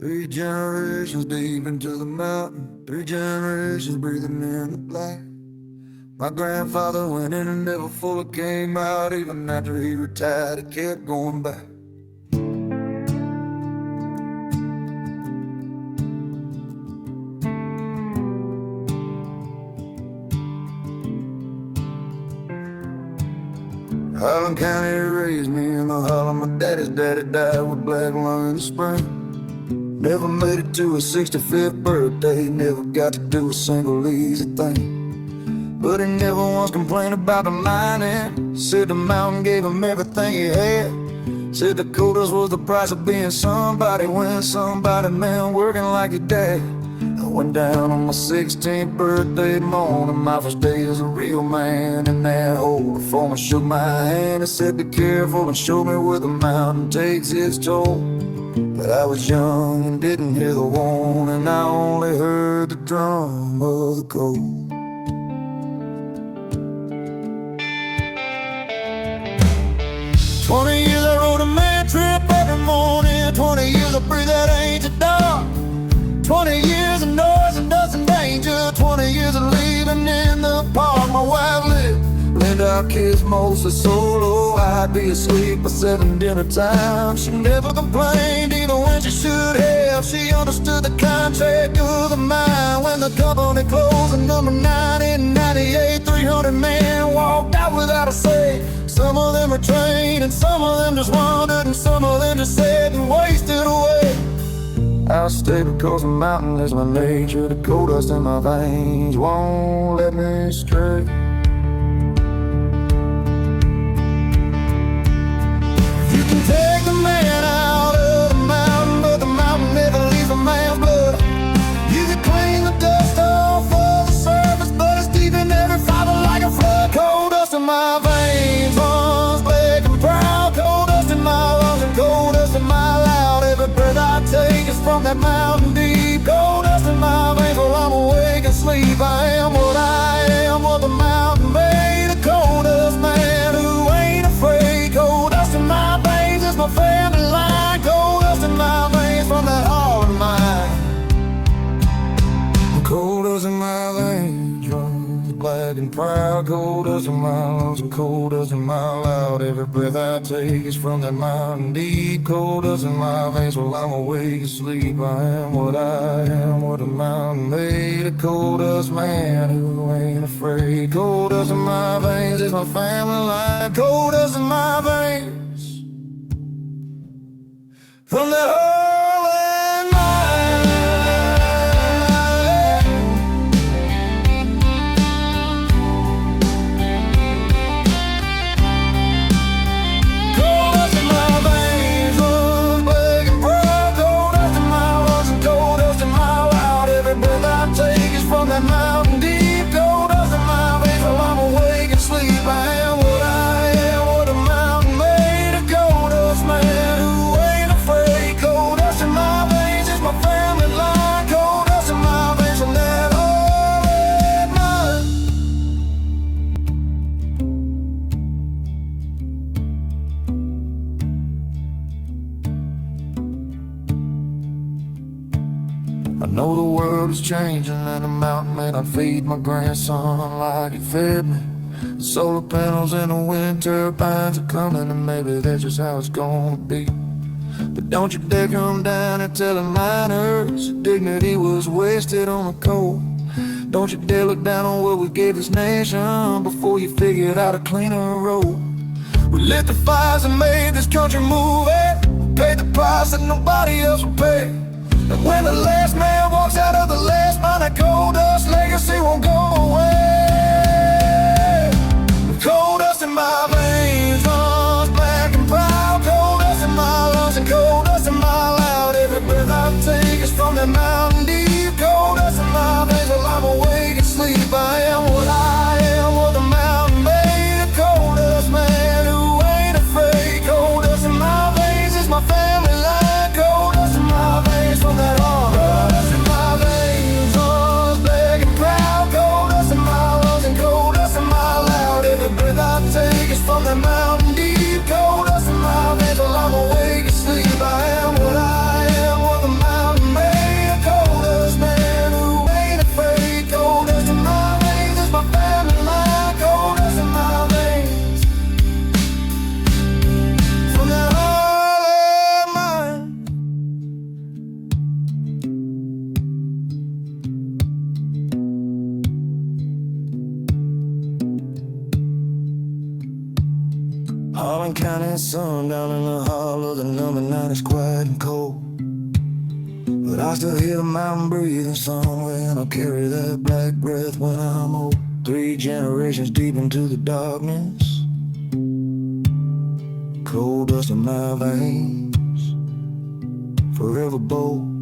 Three generations deep into the mountain, three generations breathing in the black. My grandfather went in and never fully came out. Even after he retired, he kept going back. Highland County raised me in the hollow. My daddy's daddy died with black lung in the spring. Never made it to his 65th birthday. Never got to do a single easy thing. But he never once complained about the mining. Said the mountain gave him everything he had. Said the quotas was the price of being somebody. When somebody, man, working like your dad. I went down on my 16th birthday morning, my first day as a real man in that hole. The foreman shook my hand and said, "Be careful," and showed me where the mountain takes its toll. But I was young and didn't hear the warning. I only heard the drum of the cold. "20 years I rode a man trip every morning. 20 years I breathed that ancient dark. 20 years of noise and dust and danger. 20 years of living in the park. My wife lived our kids mostly solo. I'd be asleep by 7 dinner time. She never complained, even when she should have. She understood the contract of the mine. When the company closed in number 1998, 300 men walked out without a say. Some of them were trained and some of them just wandered, and some of them just sat and wasted away. I'll stay because the mountain is my nature. The coal dust in my veins won't let me stray. You can take the man out of the mountain, but the mountain never leaves a man's blood. You can clean the dust off of the surface, but it's deep in every fiber like a flood. Coal dust in my veins runs black and proud. Coal dust in my lungs and coal dust in my loud. Every breath I take is from that mountain deep. Coal dust in my veins while I'm awake and sleep. I am what the mountain made. A coal dust man who ain't afraid. Coal dust in my veins is my family line. Coal dust in my veins from that heart of mine. Coal dust in my veins runs black and proud. Coal dust in my lungs and coal dust in my loud. Every breath I take is from that mountain deep. Coal dust in my veins while I'm awake and sleep. I am what the mountain made. A coal dust man who ain't afraid. Coal dust in my veins is my family line. Coal dust in my veins from that hole in mine. Coal dust in my veins runs black and proud. Coal dust in my lungs and coal dust in my loud. Every breath I take is from that mountain deep. Coal dust in my veins while I'm awake and sleep. I am what the mountain made. A coal dust man who ain't afraid. Coal dust in my veins is my family line. Coal dust in my veins from that old red mine. I know the world is changing and the mountain may not feed my grandson like it fed me. The solar panels and the wind turbines are coming, and maybe that's just how it's gonna be. But don't you dare come down and tell the miners dignity was wasted on the coal. Don't you dare look down on what we gave this nation before you figured out a cleaner road. We lit the fires and made this country move it. Paid the price that nobody else will pay. And when the last man walks out of the last mine, that coal dust legacy won't go away. The coal dust in my veins runs black and proud. Coal dust in my lungs and coal dust in my loud. Every breath I take is from that mountain deep. Coal dust in my veins while I'm awake and sleep. I am what the mountain made. A coal dust man who ain't afraid. Coal dust in my veins is my family line. Coal dust in my veins from that heart. Coal dust in my veins runs black and proud. Coal dust in my Darling County sun down in the hollow, the number 9 is quiet and cold. But I still hear the mountain breathing somewhere, and I'll carry that black breath when I'm old. 3 generations deep into the darkness, cold dust in my veins, forever bold.